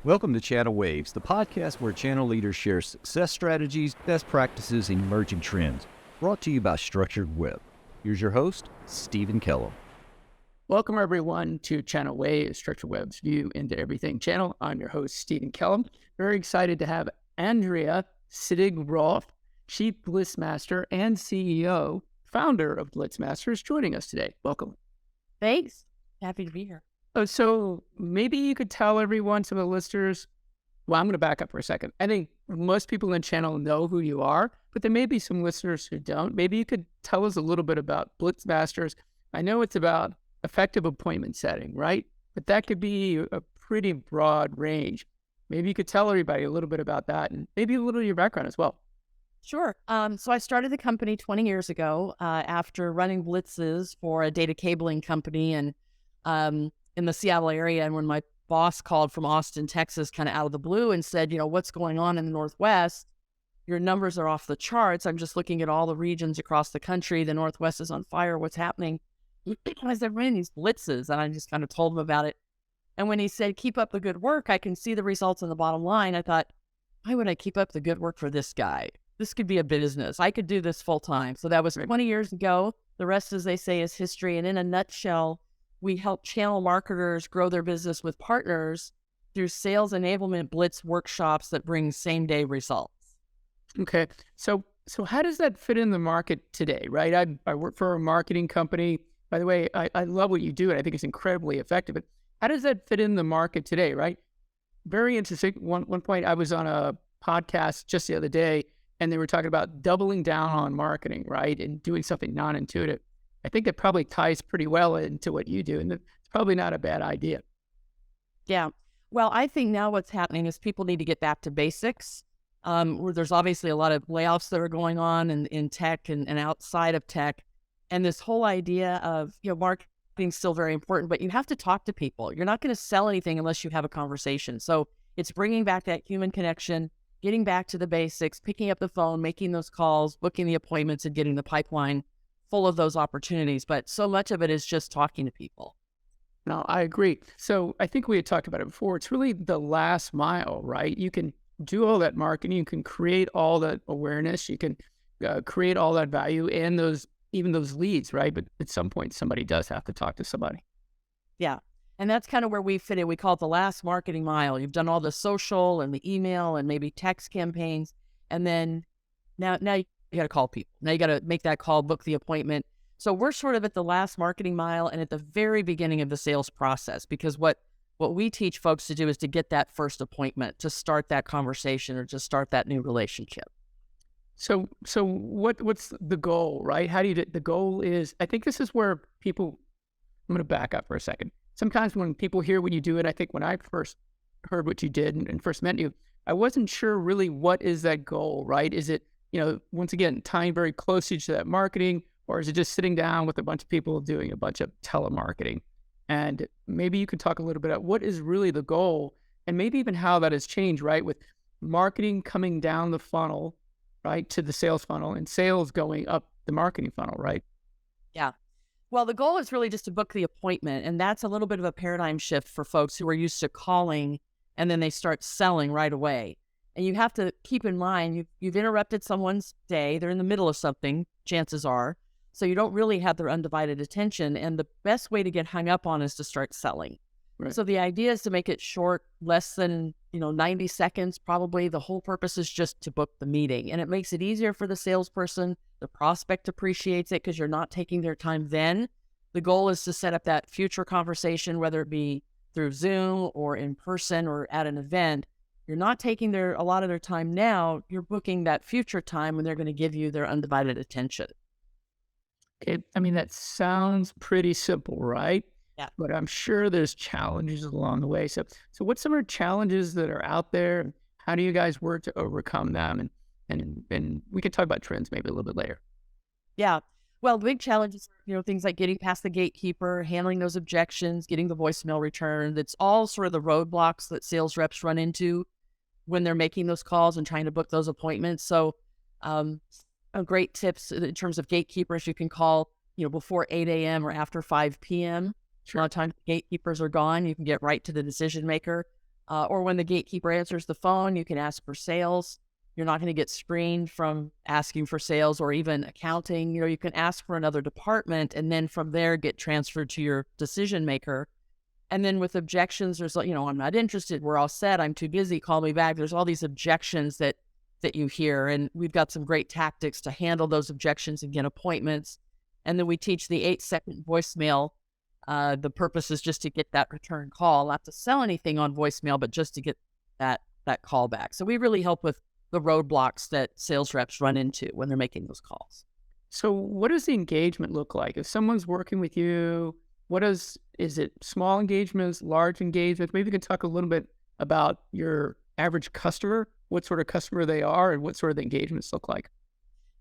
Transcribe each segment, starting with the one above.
Welcome to ChannelWaves, the podcast where channel leaders share success strategies, best practices, and emerging trends. Brought to you by Structured Web. Here's your host, Stephen Kellum. Welcome, everyone, to ChannelWaves, Structured Web's view into everything channel. I'm your host, Stephen Kellum. Very excited to have Andrea Sitting Rolf, Chief BlitzMaster and CEO, founder of BlitzMasters, joining us today. Welcome. Thanks. Happy to be here. So maybe you could tell everyone, some of the listeners, well, I'm going to back up for a second. I think most people in the channel know who you are, but there may be some listeners who don't. Maybe you could tell us a little bit about BlitzMasters. I know it's about effective appointment setting, right? But that could be a pretty broad range. Maybe you could tell everybody a little bit about that and maybe a little of your background as well. Sure. So I started the company 20 years ago after running blitzes for a data cabling company and in the Seattle area. And when my boss called from Austin, Texas, kind of out of the blue and said, what's going on in the Northwest? Your numbers are off the charts. I'm just looking at all the regions across the country. The Northwest is on fire. What's happening? I said, running these blitzes. And I just kind of told him about it. And when he said, keep up the good work, I can see the results in the bottom line. I thought, why would I keep up the good work for this guy? This could be a business. I could do this full time. So that was 20 years ago. The rest, as they say, is history. And in a nutshell, we help channel marketers grow their business with partners through sales enablement blitz workshops that bring same-day results. Okay. So how does that fit in the market today, right? I work for a marketing company. By the way, I love what you do, and I think it's incredibly effective. But how does that fit in the market today, right? Very interesting. One point, I was on a podcast just the other day, and they were talking about doubling down on marketing, right? And doing something non-intuitive. I think that probably ties pretty well into what you do, and it's probably not a bad idea. Yeah. Well, I think now what's happening is people need to get back to basics. Where there's obviously a lot of layoffs that are going on in tech and outside of tech. And this whole idea of, marketing is still very important, but you have to talk to people. You're not going to sell anything unless you have a conversation. So it's bringing back that human connection, getting back to the basics, picking up the phone, making those calls, booking the appointments, and getting the pipeline full of those opportunities. But so much of it is just talking to people. No, I agree. So I think we had talked about it before. It's really the last mile, right? You can do all that marketing. You can create all that awareness. You can create all that value and even those leads, right? But at some point, somebody does have to talk to somebody. Yeah. And that's kind of where we fit in. We call it the last marketing mile. You've done all the social and the email and maybe text campaigns. And then now you got to call people. Now you got to make that call, book the appointment. So we're sort of at the last marketing mile and at the very beginning of the sales process, because what we teach folks to do is to get that first appointment, to start that conversation or to start that new relationship. So what's the goal, right? How do you, the goal is, I think this is where people, I'm going to back up for a second. Sometimes when people hear what you do, and I think when I first heard what you did and first met you, I wasn't sure really what is that goal, right? Is it, once again, tying very closely to that marketing, or is it just sitting down with a bunch of people doing a bunch of telemarketing? And maybe you could talk a little bit about what is really the goal and maybe even how that has changed, right? With marketing coming down the funnel, right, to the sales funnel and sales going up the marketing funnel, right? Yeah. Well, the goal is really just to book the appointment. And that's a little bit of a paradigm shift for folks who are used to calling and then they start selling right away. And you have to keep in mind, you've interrupted someone's day. They're in the middle of something, chances are. So you don't really have their undivided attention. And the best way to get hung up on is to start selling. Right. So the idea is to make it short, less than 90 seconds probably. The whole purpose is just to book the meeting. And it makes it easier for the salesperson. The prospect appreciates it because you're not taking their time then. The goal is to set up that future conversation, whether it be through Zoom or in person or at an event. You're not taking a lot of their time now. You're booking that future time when they're going to give you their undivided attention. Okay. I mean, that sounds pretty simple, right? Yeah. But I'm sure there's challenges along the way. So what's some of the challenges that are out there? How do you guys work to overcome them? And we can talk about trends maybe a little bit later. Yeah. Well, the big challenges are, things like getting past the gatekeeper, handling those objections, getting the voicemail returned. It's all sort of the roadblocks that sales reps run into when they're making those calls and trying to book those appointments. So great tips in terms of gatekeepers, you can call, before 8 a.m. or after 5 p.m. Sure. A lot of times gatekeepers are gone. You can get right to the decision maker. or when the gatekeeper answers the phone, you can ask for sales. You're not going to get screened from asking for sales or even accounting. You can ask for another department and then from there get transferred to your decision maker. And then with objections, there's, I'm not interested. We're all set. I'm too busy. Call me back. There's all these objections that you hear. And we've got some great tactics to handle those objections and get appointments. And then we teach the 8-second voicemail. The purpose is just to get that return call, not to sell anything on voicemail, but just to get that call back. So we really help with the roadblocks that sales reps run into when they're making those calls. So what does the engagement look like? If someone's working with you, is it small engagements, large engagements? Maybe you can talk a little bit about your average customer, what sort of customer they are, and what sort of the engagements look like.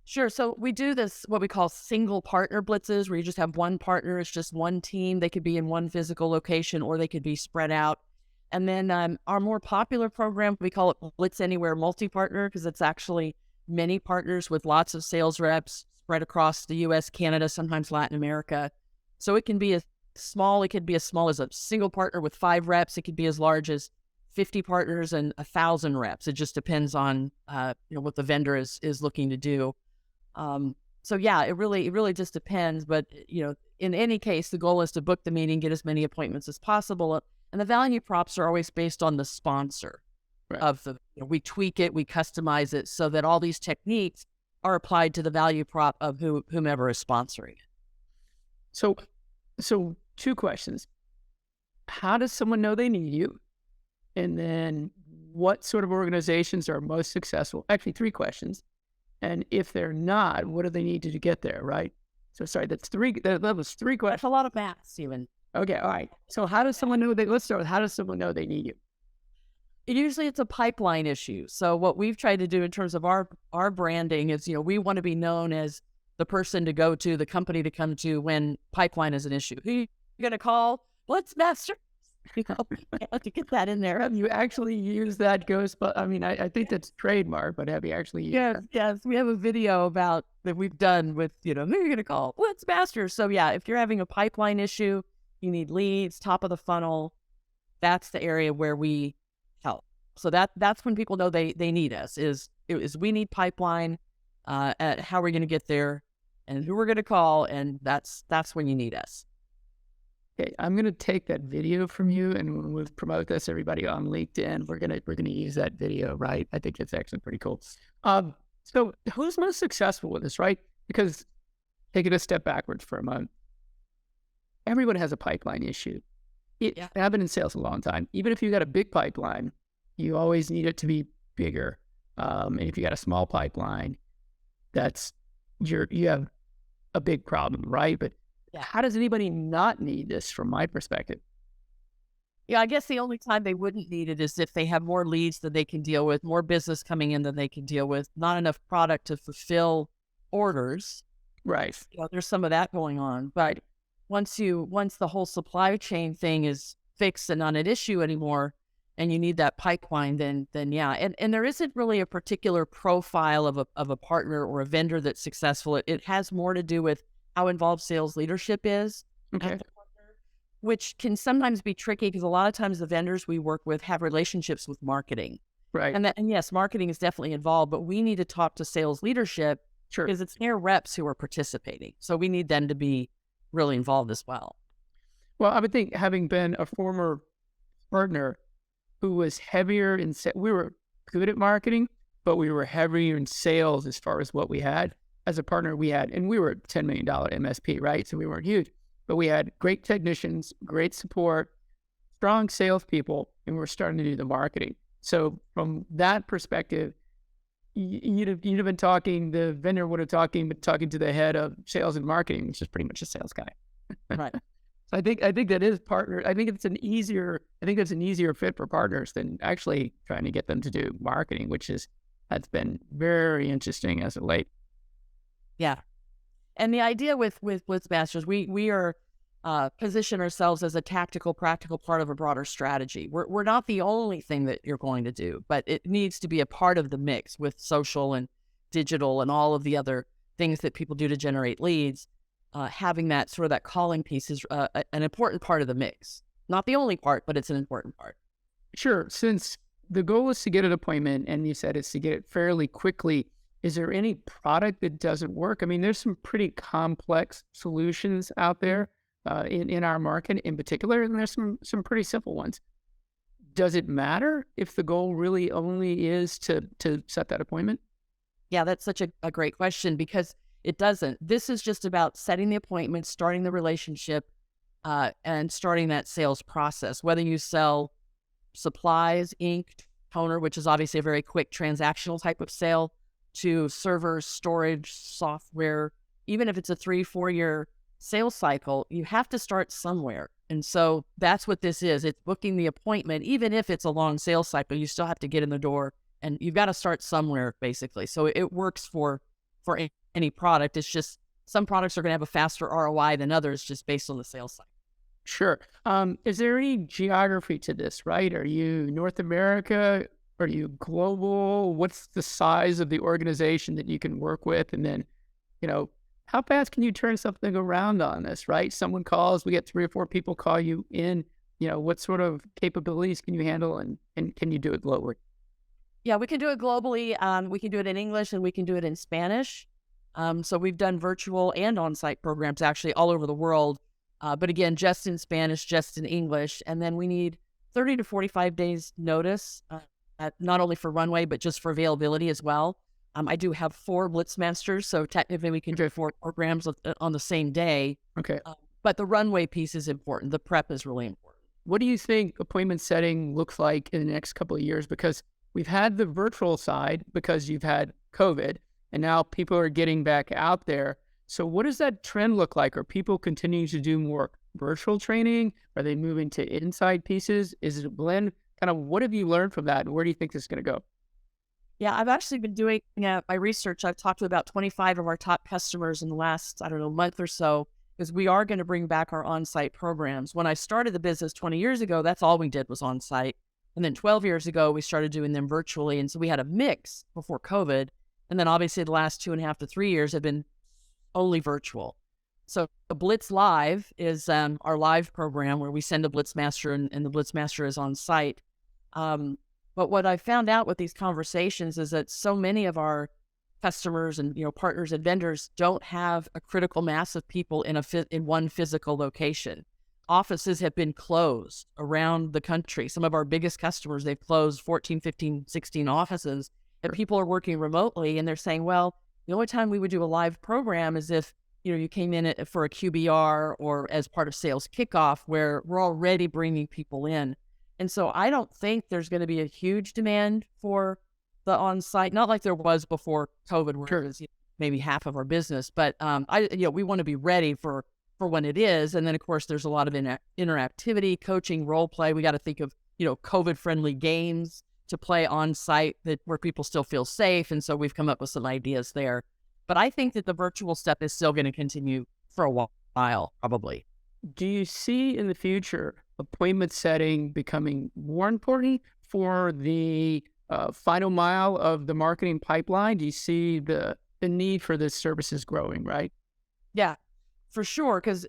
Sure. So we do this, what we call single partner blitzes, where you just have one partner. It's just one team. They could be in one physical location or they could be spread out. And then our more popular program, we call it Blitz Anywhere Multi-Partner, because it's actually many partners with lots of sales reps spread across the U.S., Canada, sometimes Latin America. So it can be as small as a single partner with 5 reps. It could be as large as 50 partners and 1,000 reps. It just depends on what the vendor is looking to do. So yeah, it really just depends. But in any case, the goal is to book the meeting, get as many appointments as possible. And the value props are always based on the sponsor. Right. Of the, we tweak it, we customize it so that all these techniques are applied to the value prop of whomever is sponsoring it. So 2 questions. How does someone know they need you? And then what sort of organizations are most successful? Actually, 3 questions. And if they're not, what do they need to get there, right? So sorry, that was 3 questions. That's a lot of math, Stephen. Okay, all right. So how does someone know let's start with how does someone know they need you? Usually it's a pipeline issue. So what we've tried to do in terms of our branding is, we want to be known as the person to go to, the company to come to when pipeline is an issue. Who you going to call? BlitzMaster. You have to get that in there. Have you actually used that ghost? But I mean, I think that's trademark, but have you actually used Yes, yes. We have a video about that we've done with, who you're going to call? BlitzMasters. So yeah, if you're having a pipeline issue, you need leads, top of the funnel, that's the area where we help. So that's when people know they need us is we need pipeline, at how we're going to get there and who we're going to call. And that's when you need us. Okay, I'm going to take that video from you and we'll promote this, everybody, on LinkedIn. We're going to use that video, right? I think it's actually pretty cool. So who's most successful with this, right? Because take it a step backwards for a moment. Everyone has a pipeline issue. I've been in sales a long time. Even if you got a big pipeline, you always need it to be bigger. And if you got a small pipeline, you have a big problem, right? But how does anybody not need this from my perspective? Yeah, I guess the only time they wouldn't need it is if they have more leads than they can deal with, more business coming in than they can deal with, not enough product to fulfill orders. Right. There's some of that going on. But once the whole supply chain thing is fixed and not an issue anymore, and you need that pipeline, then yeah. And there isn't really a particular profile of a partner or a vendor that's successful. It has more to do with how involved sales leadership is. Okay. Which can sometimes be tricky because a lot of times the vendors we work with have relationships with marketing. Right. And yes, marketing is definitely involved, but we need to talk to sales leadership because it's their reps who are participating. So we need them to be really involved as well. Well, I would think, having been a former partner who was heavier in we were good at marketing, but we were heavier in sales as far as what we had. As a partner, and we were a $10 million MSP, right? So we weren't huge, but we had great technicians, great support, strong salespeople, and we were starting to do the marketing. So from that perspective, you'd have been talking, the vendor would have been talking to the head of sales and marketing, which is pretty much a sales guy. Right. So I think that is partner. I think it's an easier fit for partners than actually trying to get them to do marketing, that's been very interesting as of late. Yeah. And the idea with BlitzMasters, we are position ourselves as a tactical, practical part of a broader strategy. We're not the only thing that you're going to do, but it needs to be a part of the mix with social and digital and all of the other things that people do to generate leads. Having that sort of that calling piece is an important part of the mix. Not the only part, but it's an important part. Sure. Since the goal is to get an appointment and you said it's to get it fairly quickly, is there any product that doesn't work? I mean, there's some pretty complex solutions out there in our market in particular, and there's some pretty simple ones. Does it matter if the goal really only is to set that appointment? Yeah, that's such a great question because it doesn't. This is just about setting the appointment, starting the relationship, and starting that sales process. Whether you sell supplies, ink, toner, which is obviously a very quick transactional type of sale, to servers, storage, software, even if it's a 3-4 year sales cycle, you have to start somewhere. And so that's what this is. It's booking the appointment. Even if it's a long sales cycle, you still have to get in the door and you've got to start somewhere, basically. So it works for any product. It's just some products are going to have a faster ROI than others just based on the sales cycle. Sure. Is there any geography to this, right? Are you North America? Are you global? What's the size of the organization that you can work with? And then, how fast can you turn something around on this, right? Someone calls, we get 3 or 4 people call you in, what sort of capabilities can you handle and can you do it globally? Yeah, we can do it globally. We can do it in English and we can do it in Spanish. So we've done virtual and on-site programs actually all over the world. But again, just in Spanish, just in English. And then we need 30 to 45 days notice, not only for runway, but just for availability as well. I do have 4 BlitzMasters, so technically we can do 4 programs on the same day. Okay. But the runway piece is important. The prep is really important. What do you think appointment setting looks like in the next couple of years? Because we've had the virtual side because you've had COVID, and now people are getting back out there. So what does that trend look like? Are people continuing to do more virtual training? Are they moving to inside pieces? Is it a blend? Kind of what have you learned from that, and where do you think this is going to go? Yeah, I've actually been doing my research. I've talked to about 25 of our top customers in the last, month or so, because we are going to bring back our on-site programs. When I started the business 20 years ago, that's all we did was on-site. And then 12 years ago, we started doing them virtually. And so we had a mix before COVID. And then obviously the last 2.5 to 3 years have been only virtual. So the Blitz Live is our live program where we send a BlitzMaster and the BlitzMaster is on site. But what I found out with these conversations is that so many of our customers and partners and vendors don't have a critical mass of people in one physical location. Offices have been closed around the country. Some of our biggest customers, they've closed 14, 15, 16 offices, and people are working remotely. And they're saying, well, the only time we would do a live program is if you came in for a QBR or as part of sales kickoff, where we're already bringing people in. And so I don't think there's going to be a huge demand for the on-site, not like there was before COVID, where it was maybe half of our business. But we want to be ready for when it is. And then, of course, there's a lot of interactivity, coaching, role play. We got to think of, COVID-friendly games to play on-site where people still feel safe. And so we've come up with some ideas there. But I think that the virtual step is still going to continue for a while, probably. Do you see in the future appointment setting becoming more important for the final mile of the marketing pipeline? Do you see the need for this services growing, right? Yeah, for sure. Because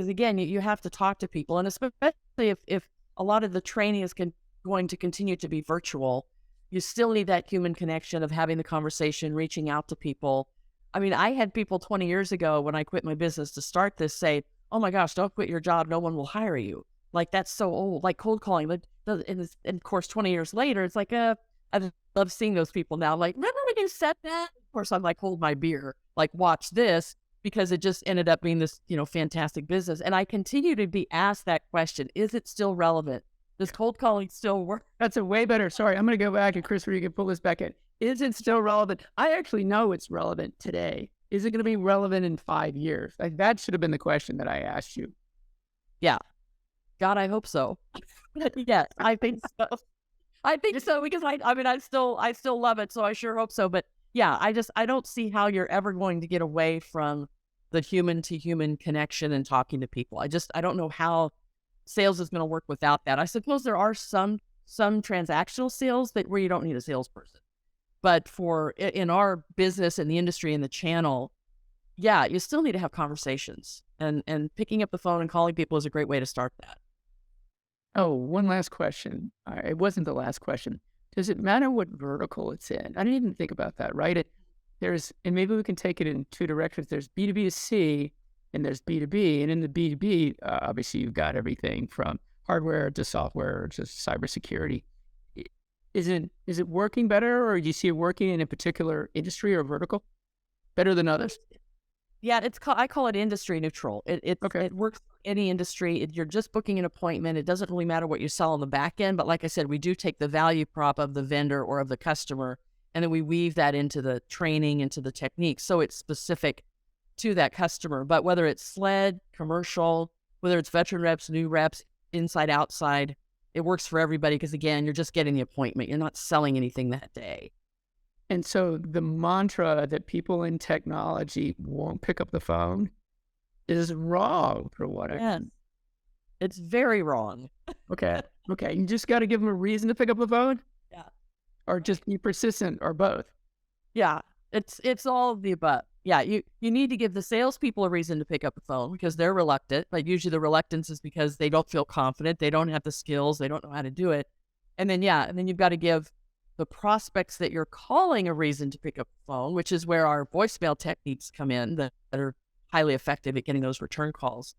again, you have to talk to people. And especially if a lot of the training is going to continue to be virtual, you still need that human connection of having the conversation, reaching out to people. I mean, I had people 20 years ago when I quit my business to start this say, oh my gosh, don't quit your job. No one will hire you. Like, that's so old, like cold calling. But and of course, 20 years later, it's like, I love seeing those people now. Like, remember when you said that? Of course, I'm like, hold my beer, like, watch this, because it just ended up being this, fantastic business. And I continue to be asked that question. Is it still relevant? Does cold calling still work? That's a way better. Sorry, I'm going to go back, and Christopher, you can pull this back in. Is it still relevant? I actually know it's relevant today. Is it going to be relevant in 5 years? Like, that should have been the question that I asked you. Yeah. God, I hope so. Yes, I think so. I think so, because I still love it, so I sure hope so. But yeah, I don't see how you're ever going to get away from the human to human connection and talking to people. I don't know how sales is going to work without that. I suppose there are some transactional sales where you don't need a salesperson. But in our business and the industry and the channel, yeah, you still need to have conversations, and picking up the phone and calling people is a great way to start that. Oh, one last question. It wasn't the last question. Does it matter what vertical it's in? I didn't even think about that, right? And maybe we can take it in two directions. There's B2B to C and there's B2B. And in the B2B, obviously you've got everything from hardware to software to cybersecurity. Is it working better, or do you see it working in a particular industry or vertical better than others? Yeah, I call it industry neutral. It works for any industry. You're just booking an appointment. It doesn't really matter what you sell on the back end. But like I said, we do take the value prop of the vendor or of the customer, and then we weave that into the training, into the technique. So it's specific to that customer. But whether it's SLED, commercial, whether it's veteran reps, new reps, inside, outside, it works for everybody because, again, you're just getting the appointment. You're not selling anything that day. And so the mantra that people in technology won't pick up the phone is wrong for what I Yes. It's very wrong. Okay. You just got to give them a reason to pick up the phone? Yeah. Or just be persistent, or both? Yeah. It's all of the above. Yeah. You need to give the salespeople a reason to pick up the phone because they're reluctant. But usually the reluctance is because they don't feel confident. They don't have the skills. They don't know how to do it. And then you've got to give the prospects that you're calling a reason to pick up the phone, which is where our voicemail techniques come in that are highly effective at getting those return calls.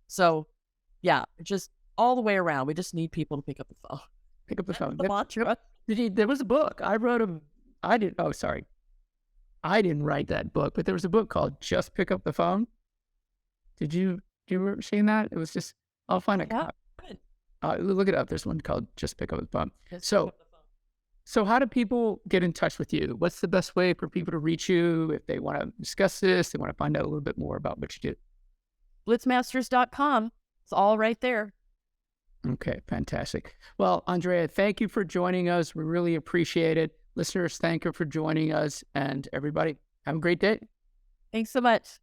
So, yeah, just all the way around. We just need people to pick up the phone. Pick up the phone. The mantra. There was a book. I didn't write that book, but there was a book called Just Pick Up the Phone. Do you remember seeing that? It was just, I'll find it. Yeah, good. Look it up. There's one called Just Pick Up the Phone. Just So, pick up the phone. So how do people get in touch with you? What's the best way for people to reach you if they want to discuss this, they want to find out a little bit more about what you do? BlitzMasters.com. It's all right there. Okay, fantastic. Well, Andrea, thank you for joining us. We really appreciate it. Listeners, thank you for joining us. And everybody, have a great day. Thanks so much.